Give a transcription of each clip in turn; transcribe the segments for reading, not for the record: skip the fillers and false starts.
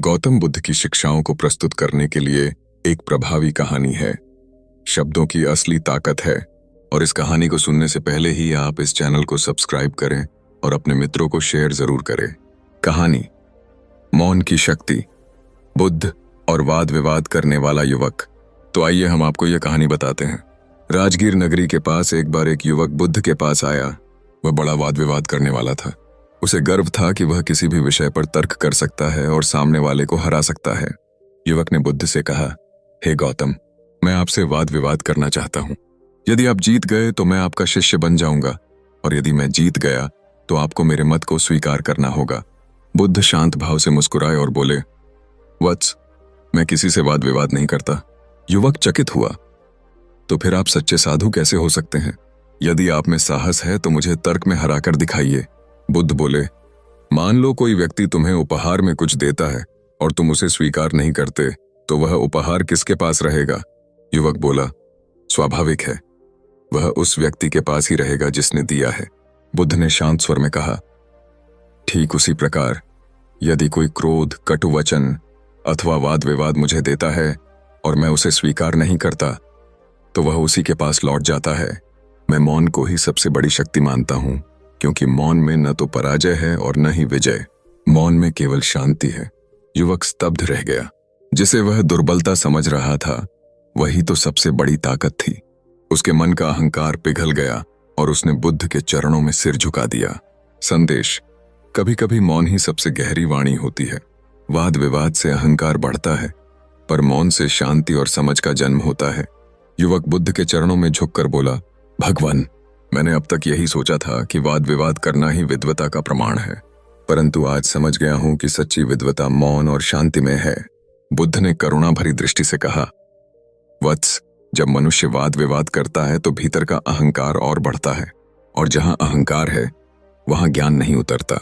गौतम बुद्ध की शिक्षाओं को प्रस्तुत करने के लिए एक प्रभावी कहानी है। शब्दों की असली ताकत है और इस कहानी को सुनने से पहले ही आप इस चैनल को सब्सक्राइब करें और अपने मित्रों को शेयर जरूर करें। कहानी मौन की शक्ति, बुद्ध और वाद विवाद करने वाला युवक। तो आइए हम आपको यह कहानी बताते हैं। राजगीर नगरी के पास एक बार एक युवक बुद्ध के पास आया। वह बड़ा वाद विवाद करने वाला था। उसे गर्व था कि वह किसी भी विषय पर तर्क कर सकता है और सामने वाले को हरा सकता है। युवक ने बुद्ध से कहा, हे गौतम, मैं आपसे वाद विवाद करना चाहता हूं। यदि आप जीत गए तो मैं आपका शिष्य बन जाऊंगा, और यदि मैं जीत गया तो आपको मेरे मत को स्वीकार करना होगा। बुद्ध शांत भाव से मुस्कुराए और बोले, वत्स, मैं किसी से वाद विवाद नहीं करता। युवक चकित हुआ, तो फिर आप सच्चे साधु कैसे हो सकते हैं? यदि आप में साहस है तो मुझे तर्क में हराकर दिखाइए। बुद्ध बोले, मान लो कोई व्यक्ति तुम्हें उपहार में कुछ देता है और तुम उसे स्वीकार नहीं करते, तो वह उपहार किसके पास रहेगा? युवक बोला, स्वाभाविक है, वह उस व्यक्ति के पास ही रहेगा जिसने दिया है। बुद्ध ने शांत स्वर में कहा, ठीक उसी प्रकार यदि कोई क्रोध, कटु वचन अथवा वाद विवाद मुझे देता है और मैं उसे स्वीकार नहीं करता, तो वह उसी के पास लौट जाता है। मैं मौन को ही सबसे बड़ी शक्ति मानता हूं, क्योंकि मौन में न तो पराजय है और न ही विजय। मौन में केवल शांति है। युवक स्तब्ध रह गया। जिसे वह दुर्बलता समझ रहा था, वही तो सबसे बड़ी ताकत थी। उसके मन का अहंकार पिघल गया और उसने बुद्ध के चरणों में सिर झुका दिया। संदेश: कभी कभी मौन ही सबसे गहरी वाणी होती है। वाद विवाद से अहंकार बढ़ता है, पर मौन से शांति और समझ का जन्म होता है। युवक बुद्ध के चरणों में झुककर बोला, भगवान, मैंने अब तक यही सोचा था कि वाद विवाद करना ही विद्वता का प्रमाण है, परंतु आज समझ गया हूं कि सच्ची विद्वता मौन और शांति में है। बुद्ध ने करुणा भरी दृष्टि से कहा, वत्स, जब मनुष्य वाद विवाद करता है तो भीतर का अहंकार और बढ़ता है, और जहां अहंकार है वहां ज्ञान नहीं उतरता।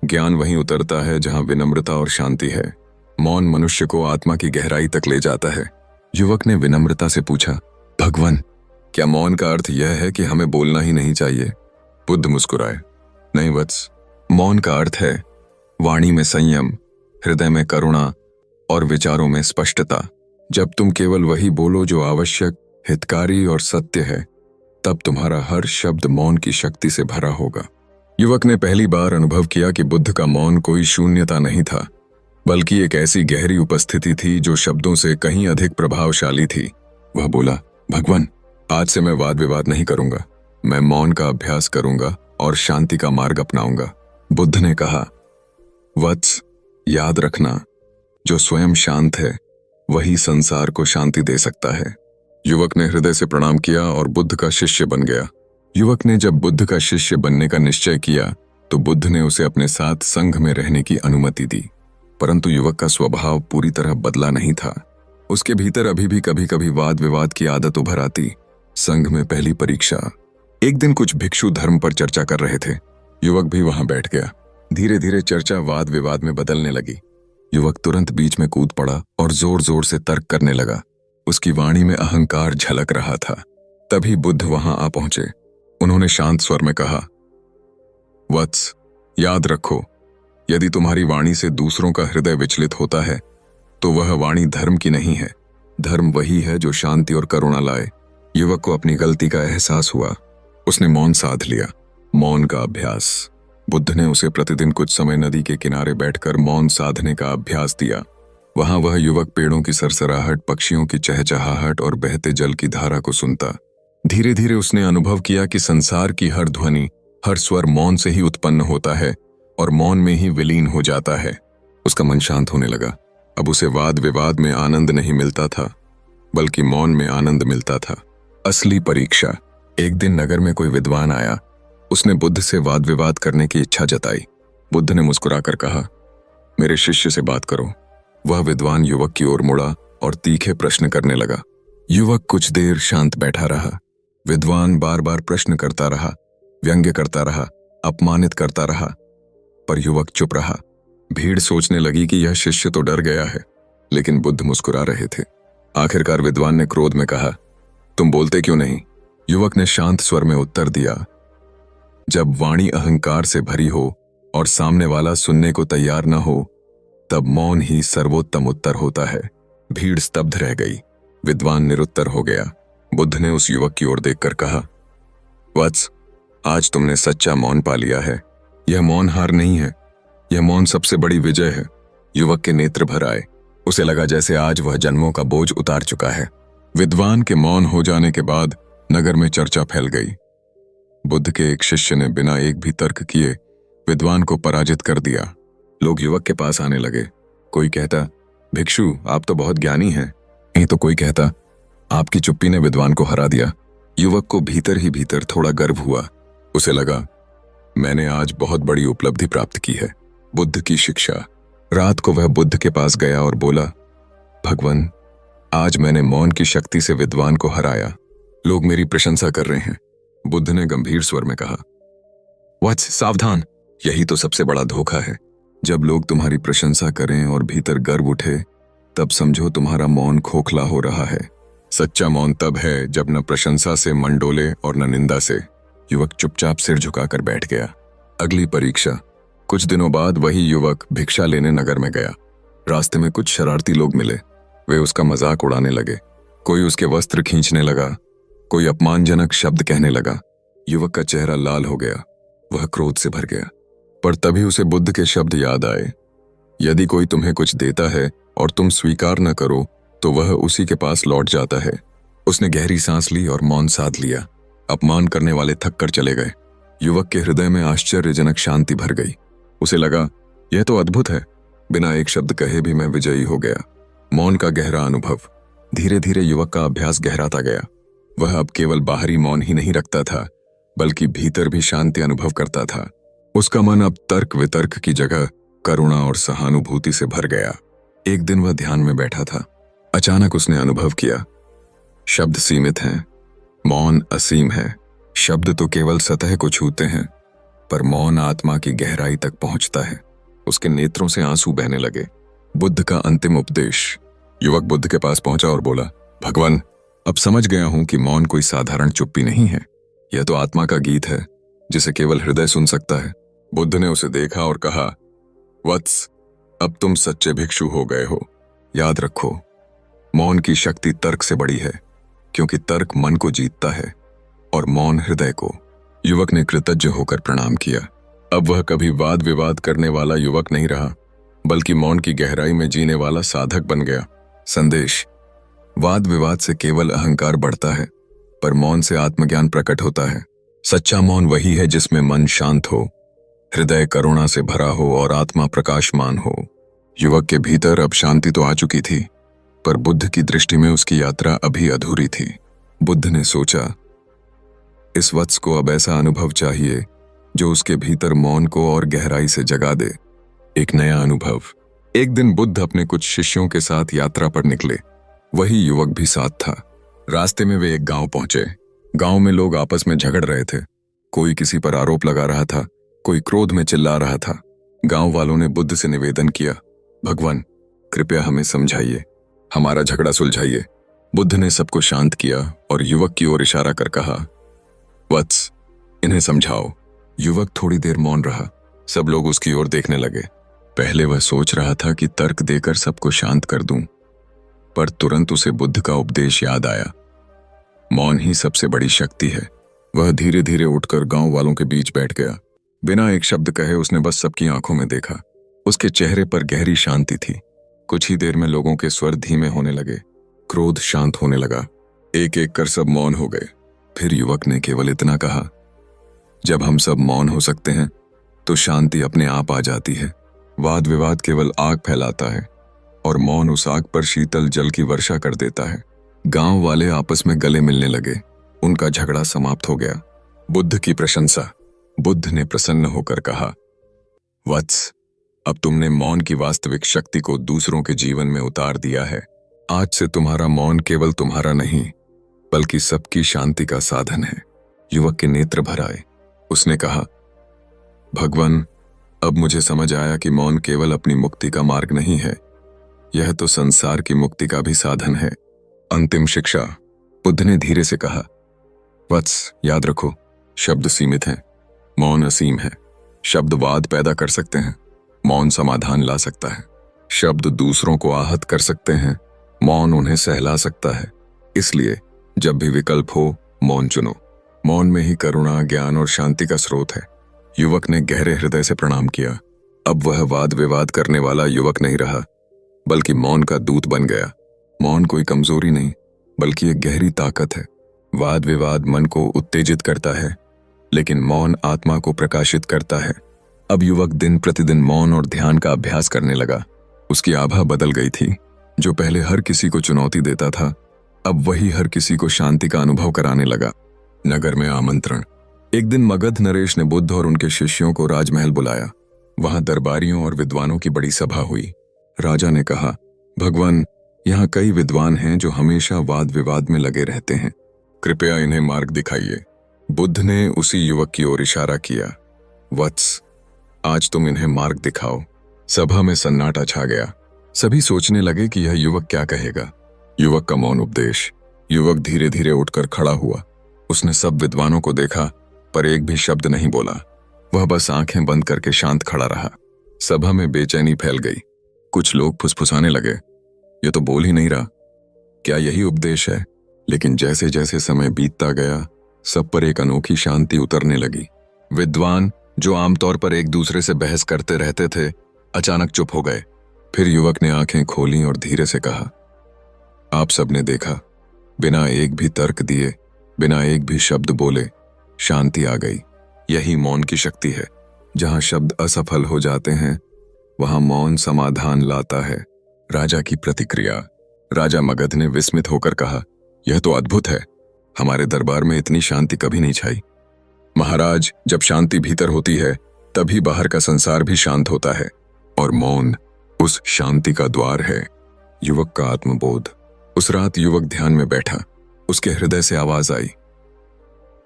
ज्ञान वहीं उतरता है जहां विनम्रता और शांति है। मौन मनुष्य को आत्मा की गहराई तक ले जाता है। युवक ने विनम्रता से पूछा, भगवान, क्या मौन का अर्थ यह है कि हमें बोलना ही नहीं चाहिए? बुद्ध मुस्कुराए, नहीं वत्स, मौन का अर्थ है वाणी में संयम, हृदय में करुणा और विचारों में स्पष्टता। जब तुम केवल वही बोलो जो आवश्यक, हितकारी और सत्य है, तब तुम्हारा हर शब्द मौन की शक्ति से भरा होगा। युवक ने पहली बार अनुभव किया कि बुद्ध का मौन कोई शून्यता नहीं था, बल्कि एक ऐसी गहरी उपस्थिति थी जो शब्दों से कहीं अधिक प्रभावशाली थी। वह बोला, भगवान, आज से मैं वाद विवाद नहीं करूंगा। मैं मौन का अभ्यास करूंगा और शांति का मार्ग अपनाऊंगा। बुद्ध ने कहा, वत्स, याद रखना, जो स्वयं शांत है वही संसार को शांति दे सकता है। युवक ने हृदय से प्रणाम किया और बुद्ध का शिष्य बन गया। युवक ने जब बुद्ध का शिष्य बनने का निश्चय किया तो बुद्ध ने उसे अपने साथ संघ में रहने की अनुमति दी, परंतु युवक का स्वभाव पूरी तरह बदला नहीं था। उसके भीतर अभी भी कभी कभी वाद विवाद की आदत उभर आती। संघ में पहली परीक्षा। एक दिन कुछ भिक्षु धर्म पर चर्चा कर रहे थे। युवक भी वहां बैठ गया। धीरे धीरे चर्चा वाद विवाद में बदलने लगी। युवक तुरंत बीच में कूद पड़ा और जोर जोर से तर्क करने लगा। उसकी वाणी में अहंकार झलक रहा था। तभी बुद्ध वहां आ पहुंचे। उन्होंने शांत स्वर में कहा, वत्स, याद रखो, यदि तुम्हारी वाणी से दूसरों का हृदय विचलित होता है तो वह वाणी धर्म की नहीं है। धर्म वही है जो शांति और करुणा लाए। युवक को अपनी गलती का एहसास हुआ। उसने मौन साध लिया। मौन का अभ्यास। बुद्ध ने उसे प्रतिदिन कुछ समय नदी के किनारे बैठकर मौन साधने का अभ्यास दिया। वहां वह युवक पेड़ों की सरसराहट, पक्षियों की चहचहाहट और बहते जल की धारा को सुनता। धीरे धीरे उसने अनुभव किया कि संसार की हर ध्वनि, हर स्वर मौन से ही उत्पन्न होता है और मौन में ही विलीन हो जाता है। उसका मन शांत होने लगा। अब उसे वाद विवाद में आनंद नहीं मिलता था, बल्कि मौन में आनंद मिलता था। असली परीक्षा। एक दिन नगर में कोई विद्वान आया। उसने बुद्ध से वाद विवाद करने की इच्छा जताई। बुद्ध ने मुस्कुराकर कहा, मेरे शिष्य से बात करो। वह विद्वान युवक की ओर मुड़ा और तीखे प्रश्न करने लगा। युवक कुछ देर शांत बैठा रहा। विद्वान बार बार प्रश्न करता रहा, व्यंग्य करता रहा, अपमानित करता रहा, पर युवक चुप रहा। भीड़ सोचने लगी कि यह शिष्य तो डर गया है, लेकिन बुद्ध मुस्कुरा रहे थे। आखिरकार विद्वान ने क्रोध में कहा, तुम बोलते क्यों नहीं? युवक ने शांत स्वर में उत्तर दिया, जब वाणी अहंकार से भरी हो और सामने वाला सुनने को तैयार न हो, तब मौन ही सर्वोत्तम उत्तर होता है। भीड़ स्तब्ध रह गई। विद्वान निरुत्तर हो गया। बुद्ध ने उस युवक की ओर देखकर कहा, वत्स, आज तुमने सच्चा मौन पा लिया है। यह मौन हार नहीं है, यह मौन सबसे बड़ी विजय है। युवक के नेत्र भर आए। उसे लगा जैसे आज वह जन्मों का बोझ उतार चुका है। विद्वान के मौन हो जाने के बाद नगर में चर्चा फैल गई। बुद्ध के एक शिष्य ने बिना एक भी तर्क किए विद्वान को पराजित कर दिया। लोग युवक के पास आने लगे। कोई कहता, भिक्षु, आप तो बहुत ज्ञानी हैं। नहीं तो कोई कहता, आपकी चुप्पी ने विद्वान को हरा दिया। युवक को भीतर ही भीतर थोड़ा गर्व हुआ। उसे लगा, मैंने आज बहुत बड़ी उपलब्धि प्राप्त की है, बुद्ध की शिक्षा। रात को वह बुद्ध के पास गया और बोला, भगवान, आज मैंने मौन की शक्ति से विद्वान को हराया। लोग मेरी प्रशंसा कर रहे हैं। बुद्ध ने गंभीर स्वर में कहा, वत्स, सावधान, यही तो सबसे बड़ा धोखा है। जब लोग तुम्हारी प्रशंसा करें और भीतर गर्व उठे, तब समझो तुम्हारा मौन खोखला हो रहा है। सच्चा मौन तब है जब न प्रशंसा से मन डोले और न निंदा से। युवक चुपचाप सिर झुकाकर बैठ गया। अगली परीक्षा। कुछ दिनों बाद वही युवक भिक्षा लेने नगर में गया। रास्ते में कुछ शरारती लोग मिले। वे उसका मजाक उड़ाने लगे। कोई उसके वस्त्र खींचने लगा, कोई अपमानजनक शब्द कहने लगा। युवक का चेहरा लाल हो गया। वह क्रोध से भर गया। पर तभी उसे बुद्ध के शब्द याद आए, यदि कोई तुम्हें कुछ देता है और तुम स्वीकार न करो तो वह उसी के पास लौट जाता है। उसने गहरी सांस ली और मौन साध लिया। अपमान करने वाले थक कर चले गए। युवक के हृदय में आश्चर्यजनक शांति भर गई। उसे लगा, यह तो अद्भुत है। बिना एक शब्द कहे भी मैं विजयी हो गया। मौन का गहरा अनुभव। धीरे धीरे युवक का अभ्यास गहराता गया। वह अब केवल बाहरी मौन ही नहीं रखता था, बल्कि भीतर भी शांति अनुभव करता था। उसका मन अब तर्क वितर्क की जगह करुणा और सहानुभूति से भर गया। एक दिन वह ध्यान में बैठा था। अचानक उसने अनुभव किया, शब्द सीमित हैं, मौन असीम है। शब्द तो केवल सतह को छूते हैं, पर मौन आत्मा की गहराई तक पहुंचता है। उसके नेत्रों से आंसू बहने लगे। बुद्ध का अंतिम उपदेश। युवक बुद्ध के पास पहुंचा और बोला, भगवान, अब समझ गया हूं कि मौन कोई साधारण चुप्पी नहीं है। यह तो आत्मा का गीत है, जिसे केवल हृदय सुन सकता है। बुद्ध ने उसे देखा और कहा, वत्स, अब तुम सच्चे भिक्षु हो गए हो। याद रखो, मौन की शक्ति तर्क से बड़ी है, क्योंकि तर्क मन को जीतता है और मौन हृदय को। युवक ने कृतज्ञ होकर प्रणाम किया। अब वह कभी वाद विवाद करने वाला युवक नहीं रहा, बल्कि मौन की गहराई में जीने वाला साधक बन गया। संदेश: वाद विवाद से केवल अहंकार बढ़ता है, पर मौन से आत्मज्ञान प्रकट होता है। सच्चा मौन वही है जिसमें मन शांत हो, हृदय करुणा से भरा हो और आत्मा प्रकाशमान हो। युवक के भीतर अब शांति तो आ चुकी थी, पर बुद्ध की दृष्टि में उसकी यात्रा अभी अधूरी थी। बुद्ध ने सोचा, इस वत्स को अब ऐसा अनुभव चाहिए जो उसके भीतर मौन को और गहराई से जगा दे। एक नया अनुभव। एक दिन बुद्ध अपने कुछ शिष्यों के साथ यात्रा पर निकले। वही युवक भी साथ था। रास्ते में वे एक गांव पहुंचे। गांव में लोग आपस में झगड़ रहे थे। कोई किसी पर आरोप लगा रहा था, कोई क्रोध में चिल्ला रहा था। गांव वालों ने बुद्ध से निवेदन किया, भगवान, कृपया हमें समझाइए, हमारा झगड़ा सुलझाइए। बुद्ध ने सबको शांत किया और युवक की ओर इशारा कर कहा, वत्स, इन्हें समझाओ। युवक थोड़ी देर मौन रहा। सब लोग उसकी ओर देखने लगे। पहले वह सोच रहा था कि तर्क देकर सबको शांत कर दूं, पर तुरंत उसे बुद्ध का उपदेश याद आया। मौन ही सबसे बड़ी शक्ति है। वह धीरे धीरे उठकर गांव वालों के बीच बैठ गया। बिना एक शब्द कहे उसने बस सबकी आंखों में देखा। उसके चेहरे पर गहरी शांति थी। कुछ ही देर में लोगों के स्वर धीमे होने लगे, क्रोध शांत होने लगा। एक एक कर सब मौन हो गए। फिर युवक ने केवल इतना कहा, जब हम सब मौन हो सकते हैं तो शांति अपने आप आ जाती है। वाद विवाद केवल आग फैलाता है और मौन उस आग पर शीतल जल की वर्षा कर देता है। गांव वाले आपस में गले मिलने लगे। उनका झगड़ा समाप्त हो गया। बुद्ध की प्रशंसा। बुद्ध ने प्रसन्न होकर कहा, वत्स, अब तुमने मौन की वास्तविक शक्ति को दूसरों के जीवन में उतार दिया है। आज से तुम्हारा मौन केवल तुम्हारा नहीं, बल्कि सबकी शांति का साधन है। युवक के नेत्र भर आए। उसने कहा, भगवान, अब मुझे समझ आया कि मौन केवल अपनी मुक्ति का मार्ग नहीं है, यह तो संसार की मुक्ति का भी साधन है। अंतिम शिक्षा। बुद्ध ने धीरे से कहा, वत्स, याद रखो, शब्द सीमित हैं, मौन असीम है। शब्द वाद पैदा कर सकते हैं, मौन समाधान ला सकता है। शब्द दूसरों को आहत कर सकते हैं, मौन उन्हें सहला सकता है। इसलिए जब भी विकल्प हो, मौन चुनो। मौन में ही करुणा, ज्ञान और शांति का स्रोत है। युवक ने गहरे हृदय से प्रणाम किया। अब वह वाद विवाद करने वाला युवक नहीं रहा, बल्कि मौन का दूत बन गया। मौन कोई कमजोरी नहीं, बल्कि एक गहरी ताकत है। वाद विवाद मन को उत्तेजित करता है, लेकिन मौन आत्मा को प्रकाशित करता है। अब युवक दिन प्रतिदिन मौन और ध्यान का अभ्यास करने लगा। उसकी आभा बदल गई थी। जो पहले हर किसी को चुनौती देता था, अब वही हर किसी को शांति का अनुभव कराने लगा। नगर में आमंत्रण। एक दिन मगध नरेश ने बुद्ध और उनके शिष्यों को राजमहल बुलाया। वहां दरबारियों और विद्वानों की बड़ी सभा हुई। राजा ने कहा, भगवान, यहाँ कई विद्वान हैं जो हमेशा वाद विवाद में लगे रहते हैं। कृपया इन्हें मार्ग दिखाइए। बुद्ध ने उसी युवक की ओर इशारा किया। वत्स, आज तुम इन्हें मार्ग दिखाओ। सभा में सन्नाटा छा गया। सभी सोचने लगे कि यह युवक क्या कहेगा। युवक का मौन उपदेश। युवक धीरे धीरे उठकर खड़ा हुआ। उसने सब विद्वानों को देखा, पर एक भी शब्द नहीं बोला। वह बस आंखें बंद करके शांत खड़ा रहा। सभा में बेचैनी फैल गई। कुछ लोग फुसफुसाने लगे, ये तो बोल ही नहीं रहा, क्या यही उपदेश है? लेकिन जैसे जैसे समय बीतता गया, सब पर एक अनोखी शांति उतरने लगी। विद्वान, जो आमतौर पर एक दूसरे से बहस करते रहते थे, अचानक चुप हो गए। फिर युवक ने आंखें खोलीं और धीरे से कहा, आप सबने देखा, बिना एक भी तर्क दिए, बिना एक भी शब्द बोले, शांति आ गई। यही मौन की शक्ति है। जहां शब्द असफल हो जाते हैं, वहां मौन समाधान लाता है। राजा की प्रतिक्रिया। राजा मगध ने विस्मित होकर कहा, यह तो अद्भुत है। हमारे दरबार में इतनी शांति कभी नहीं छाई। महाराज, जब शांति भीतर होती है, तभी बाहर का संसार भी शांत होता है, और मौन उस शांति का द्वार है। युवक का आत्मबोध। उस रात युवक ध्यान में बैठा। उसके हृदय से आवाज आई,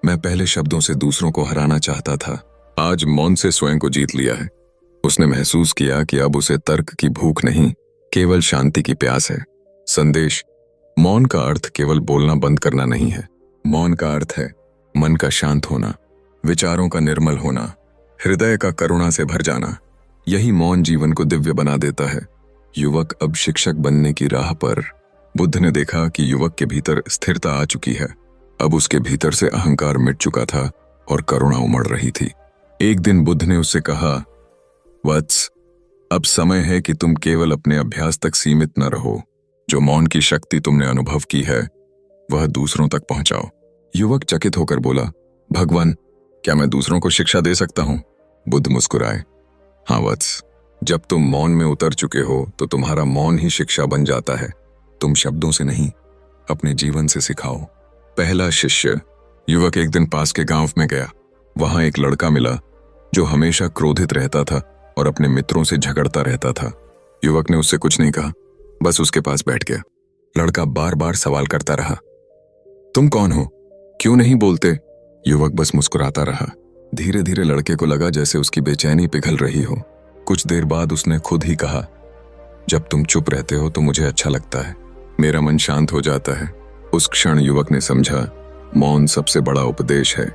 मैं पहले शब्दों से दूसरों को हराना चाहता था, आज मौन से स्वयं को जीत लिया है। उसने महसूस किया कि अब उसे तर्क की भूख नहीं, केवल शांति की प्यास है। संदेश। मौन का अर्थ केवल बोलना बंद करना नहीं है। मौन का अर्थ है मन का शांत होना, विचारों का निर्मल होना, हृदय का करुणा से भर जाना। यही मौन जीवन को दिव्य बना देता है। युवक अब शिक्षक बनने की राह पर। बुद्ध ने देखा कि युवक के भीतर स्थिरता आ चुकी है। अब उसके भीतर से अहंकार मिट चुका था और करुणा उमड़ रही थी। एक दिन बुद्ध ने उससे कहा, वत्स, अब समय है कि तुम केवल अपने अभ्यास तक सीमित न रहो। जो मौन की शक्ति तुमने अनुभव की है, वह दूसरों तक पहुंचाओ। युवक चकित होकर बोला, भगवान, क्या मैं दूसरों को शिक्षा दे सकता हूं? बुद्ध मुस्कुराए, हाँ वत्स, जब तुम मौन में उतर चुके हो तो तुम्हारा मौन ही शिक्षा बन जाता है। तुम शब्दों से नहीं, अपने जीवन से सिखाओ। पहला शिष्य। युवक एक दिन पास के गांव में गया। वहां एक लड़का मिला जो हमेशा क्रोधित रहता था और अपने मित्रों से झगड़ता रहता था। युवक ने उससे कुछ नहीं कहा, बस उसके पास बैठ गया। लड़का बार बार सवाल करता रहा, तुम कौन हो, क्यों नहीं बोलते? युवक बस मुस्कुराता रहा। धीरे धीरे लड़के को लगा जैसे उसकी बेचैनी पिघल रही हो। कुछ देर बाद उसने खुद ही कहा, जब तुम चुप रहते हो तो मुझे अच्छा लगता है, मेरा मन शांत हो जाता है। उस क्षण युवक ने समझा, मौन सबसे बड़ा उपदेश है।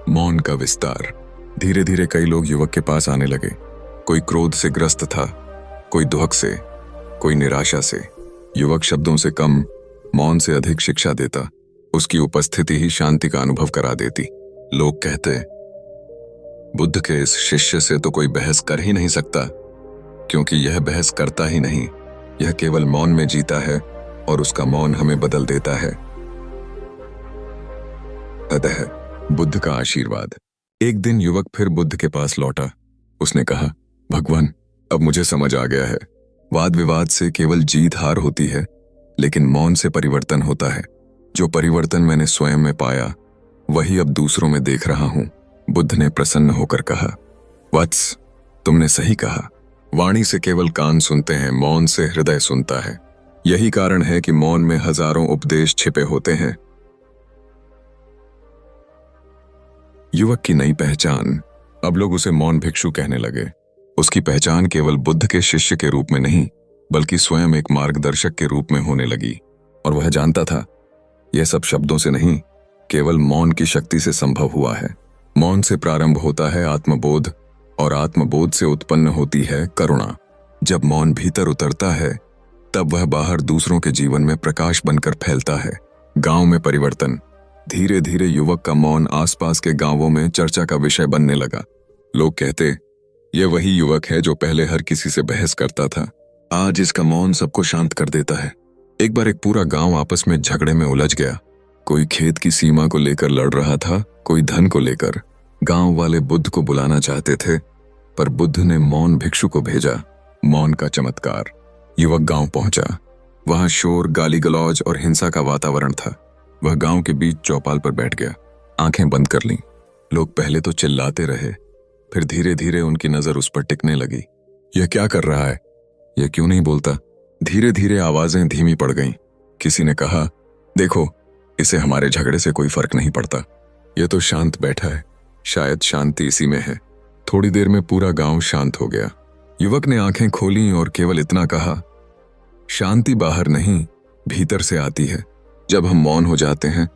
मौन का विस्तार। धीरे धीरे कई लोग युवक के पास आने लगे। कोई क्रोध से ग्रस्त था, कोई दुहक से, कोई निराशा से। युवक शब्दों से कम, मौन से अधिक शिक्षा देता। उसकी उपस्थिति ही शांति का अनुभव करा देती। लोग कहते, बुद्ध के इस शिष्य से तो कोई बहस कर ही नहीं सकता, क्योंकि यह बहस करता ही नहीं, यह केवल मौन में जीता है और उसका मौन हमें बदल देता है। अतः बुद्ध का आशीर्वाद। एक दिन युवक फिर बुद्ध के पास लौटा। उसने कहा, भगवान, अब मुझे समझ आ गया है, वाद विवाद से केवल जीत हार होती है, लेकिन मौन से परिवर्तन होता है। जो परिवर्तन मैंने स्वयं में पाया, वही अब दूसरों में देख रहा हूं। बुद्ध ने प्रसन्न होकर कहा, वत्स, तुमने सही कहा। वाणी से केवल कान सुनते हैं, मौन से हृदय सुनता है। यही कारण है कि मौन में हजारों उपदेश छिपे होते हैं। युवक की नई पहचान। अब लोग उसे मौन भिक्षु कहने लगे। उसकी पहचान केवल बुद्ध के शिष्य के रूप में नहीं, बल्कि स्वयं एक मार्गदर्शक के रूप में होने लगी। और वह जानता था, यह सब शब्दों से नहीं, केवल मौन की शक्ति से संभव हुआ है। मौन से प्रारंभ होता है आत्मबोध, और आत्मबोध से उत्पन्न होती है करुणा। जब मौन भीतर उतरता है तब वह बाहर दूसरों के जीवन में प्रकाश बनकर फैलता है। गांव में परिवर्तन। धीरे धीरे युवक का मौन आसपास के गांवों में चर्चा का विषय बनने लगा। लोग कहते, यह वही युवक है जो पहले हर किसी से बहस करता था, आज इसका मौन सबको शांत कर देता है। एक बार एक पूरा गांव आपस में झगड़े में उलझ गया। कोई खेत की सीमा को लेकर लड़ रहा था, कोई धन को लेकर। गांव वाले बुद्ध को बुलाना चाहते थे, पर बुद्ध ने मौन भिक्षु को भेजा। मौन का चमत्कार। युवक गांव पहुंचा। वहां शोर, गाली गलौज और हिंसा का वातावरण था। वह गांव के बीच चौपाल पर बैठ गया, आंखें बंद कर लीं। लोग पहले तो चिल्लाते रहे, फिर धीरे धीरे उनकी नजर उस पर टिकने लगी। यह क्या कर रहा है? यह क्यों नहीं बोलता? धीरे धीरे आवाजें धीमी पड़ गईं। किसी ने कहा, देखो, इसे हमारे झगड़े से कोई फर्क नहीं पड़ता। यह तो शांत बैठा है, शायद शांति इसी में है। थोड़ी देर में पूरा गांव शांत हो गया। युवक ने आंखें खोलीं और केवल इतना कहा, शांति बाहर नहीं, भीतर से आती है। जब हम मौन हो जाते हैं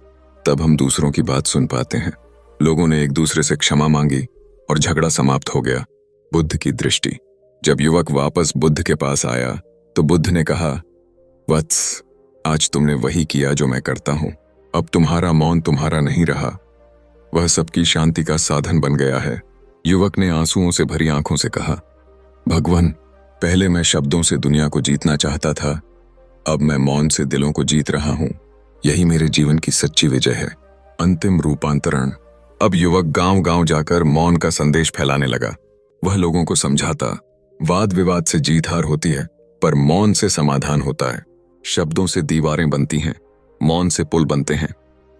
तब हम दूसरों की बात सुन पाते हैं। लोगों ने एक दूसरे से क्षमा मांगी और झगड़ा समाप्त हो गया। बुद्ध की दृष्टि। जब युवक वापस बुद्ध के पास आया तो बुद्ध ने कहा, वत्स, आज तुमने वही किया जो मैं करता हूं। अब तुम्हारा मौन तुम्हारा नहीं रहा, वह सबकी शांति का साधन बन गया है। युवक ने आंसुओं से भरी आंखों से कहा, भगवान, पहले मैं शब्दों से दुनिया को जीतना चाहता था, अब मैं मौन से दिलों को जीत रहा हूं। यही मेरे जीवन की सच्ची विजय है। अंतिम रूपांतरण। अब युवक गांव गांव जाकर मौन का संदेश फैलाने लगा। वह लोगों को समझाता, वाद विवाद से जीत हार होती है, पर मौन से समाधान होता है। शब्दों से दीवारें बनती हैं, मौन से पुल बनते हैं।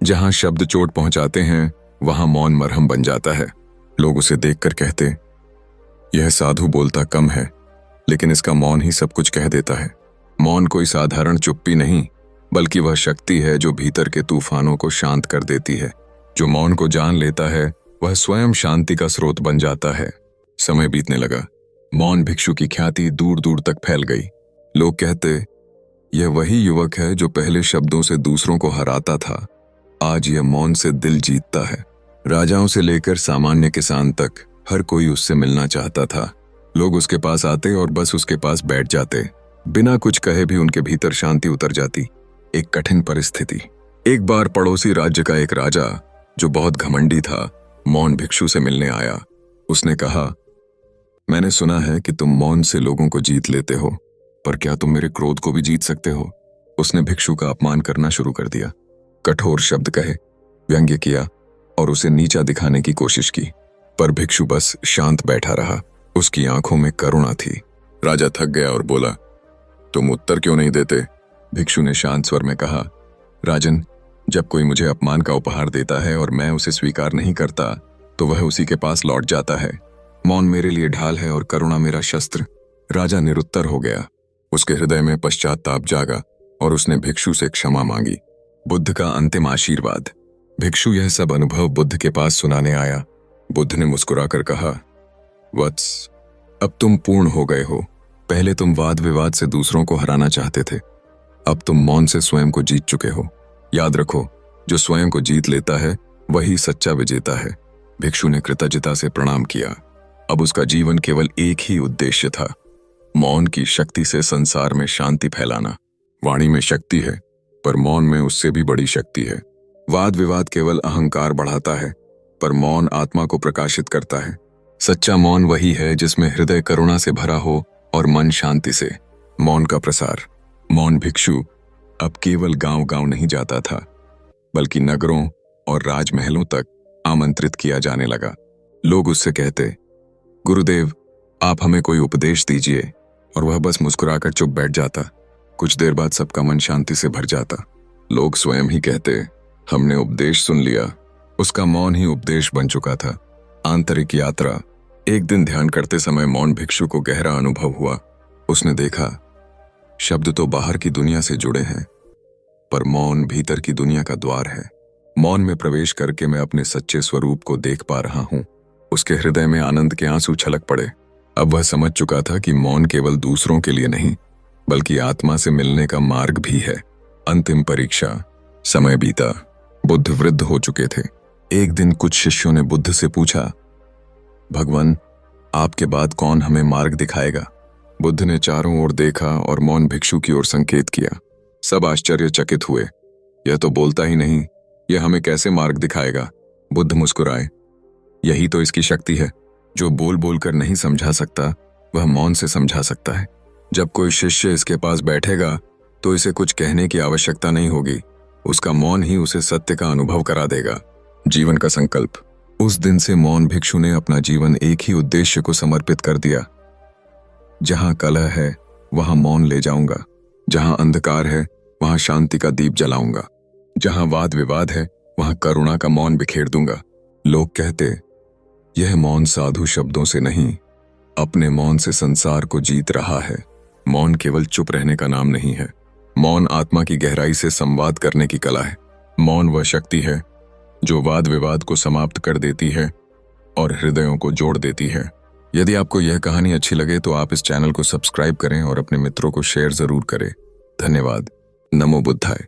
जहां शब्द चोट पहुंचाते हैं वहां मौन मरहम बन जाता है। लोग उसे देखकर कहते, यह साधु बोलता कम है, लेकिन इसका मौन ही सब कुछ कह देता है। मौन कोई साधारण चुप्पी नहीं, बल्कि वह शक्ति है जो भीतर के तूफानों को शांत कर देती है। जो मौन को जान लेता है वह स्वयं शांति का स्रोत बन जाता है। समय बीतने लगा। मौन भिक्षु की ख्याति दूर दूर तक फैल गई। लोग कहते, यह वही युवक है जो पहले शब्दों से दूसरों को हराता था, आज यह मौन से दिल जीतता है। राजाओं से लेकर सामान्य किसान तक हर कोई उससे मिलना चाहता था। लोग उसके पास आते और बस उसके पास बैठ जाते। बिना कुछ कहे भी उनके भीतर शांति उतर जाती। एक कठिन परिस्थिति। एक बार पड़ोसी राज्य का एक राजा, जो बहुत घमंडी था, मौन भिक्षु से मिलने आया। उसने कहा, मैंने सुना है कि तुम मौन से लोगों को जीत लेते हो, पर क्या तुम मेरे क्रोध को भी जीत सकते हो? उसने भिक्षु का अपमान करना शुरू कर दिया। कठोर शब्द कहे, व्यंग्य किया और उसे नीचा दिखाने की कोशिश की, पर भिक्षु बस शांत बैठा रहा। उसकी आंखों में करुणा थी। राजा थक गया और बोला, तुम उत्तर क्यों नहीं देते? भिक्षु ने शांत स्वर में कहा, राजन, जब कोई मुझे अपमान का उपहार देता है और मैं उसे स्वीकार नहीं करता तो वह उसी के पास लौट जाता है। मौन मेरे लिए ढाल है और करुणा मेरा शस्त्र। राजा निरुत्तर हो गया। उसके हृदय में पश्चाताप जागा और उसने भिक्षु से क्षमा मांगी। बुद्ध का अंतिम आशीर्वाद। भिक्षु यह सब अनुभव बुद्ध के पास सुनाने आया। बुद्ध ने मुस्कुराकर कहा, वत्स, अब तुम पूर्ण हो गए हो। पहले तुम वाद विवाद से दूसरों को हराना चाहते थे, अब तुम मौन से स्वयं को जीत चुके हो। याद रखो, जो स्वयं को जीत लेता है वही सच्चा विजेता है। भिक्षु ने कृतज्ञता से प्रणाम किया। अब उसका जीवन केवल एक ही उद्देश्य था, मौन की शक्ति से संसार में शांति फैलाना। वाणी में शक्ति है, पर मौन में उससे भी बड़ी शक्ति है। वाद विवाद केवल अहंकार बढ़ाता है, पर मौन आत्मा को प्रकाशित करता है। सच्चा मौन वही है जिसमें हृदय करुणा से भरा हो और मन शांति से। मौन का प्रसार। मौन भिक्षु अब केवल गांव-गांव नहीं जाता था, बल्कि नगरों और राजमहलों तक आमंत्रित किया जाने लगा। लोग उससे कहते, गुरुदेव, आप हमें कोई उपदेश दीजिए, और वह बस मुस्कुराकर चुप बैठ जाता। कुछ देर बाद सबका मन शांति से भर जाता। लोग स्वयं ही कहते, हमने उपदेश सुन लिया। उसका मौन ही उपदेश बन चुका था। आंतरिक यात्रा। एक दिन ध्यान करते समय मौन भिक्षु को गहरा अनुभव हुआ। उसने देखा, शब्द तो बाहर की दुनिया से जुड़े हैं, पर मौन भीतर की दुनिया का द्वार है। मौन में प्रवेश करके मैं अपने सच्चे स्वरूप को देख पा रहा हूं। उसके हृदय में आनंद के आंसू छलक पड़े। अब वह समझ चुका था कि मौन केवल दूसरों के लिए नहीं, बल्कि आत्मा से मिलने का मार्ग भी है। अंतिम परीक्षा। समय बीता। बुद्ध वृद्ध हो चुके थे। एक दिन कुछ शिष्यों ने बुद्ध से पूछा, भगवान, आपके बाद कौन हमें मार्ग दिखाएगा? बुद्ध ने चारों ओर देखा और मौन भिक्षु की ओर संकेत किया। सब आश्चर्यचकित हुए। यह तो बोलता ही नहीं, यह हमें कैसे मार्ग दिखाएगा? बुद्ध मुस्कुराए। यही तो इसकी शक्ति है। जो बोल बोल कर नहीं समझा सकता, वह मौन से समझा सकता है। जब कोई शिष्य इसके पास बैठेगा तो इसे कुछ कहने की आवश्यकता नहीं होगी। उसका मौन ही उसे सत्य का अनुभव करा देगा। जीवन का संकल्प। उस दिन से मौन भिक्षु ने अपना जीवन एक ही उद्देश्य को समर्पित कर दिया। जहां कलह है वहां मौन ले जाऊंगा, जहां अंधकार है वहां शांति का दीप जलाऊंगा, जहां वाद विवाद है वहां करुणा का मौन बिखेर दूंगा। लोग कहते, यह मौन साधु शब्दों से नहीं, अपने मौन से संसार को जीत रहा है। मौन केवल चुप रहने का नाम नहीं है। मौन आत्मा की गहराई से संवाद करने की कला है। मौन वह शक्ति है जो वाद विवाद को समाप्त कर देती है और हृदयों को जोड़ देती है। यदि आपको यह कहानी अच्छी लगे तो आप इस चैनल को सब्सक्राइब करें और अपने मित्रों को शेयर जरूर करें। धन्यवाद। नमो बुद्धाय।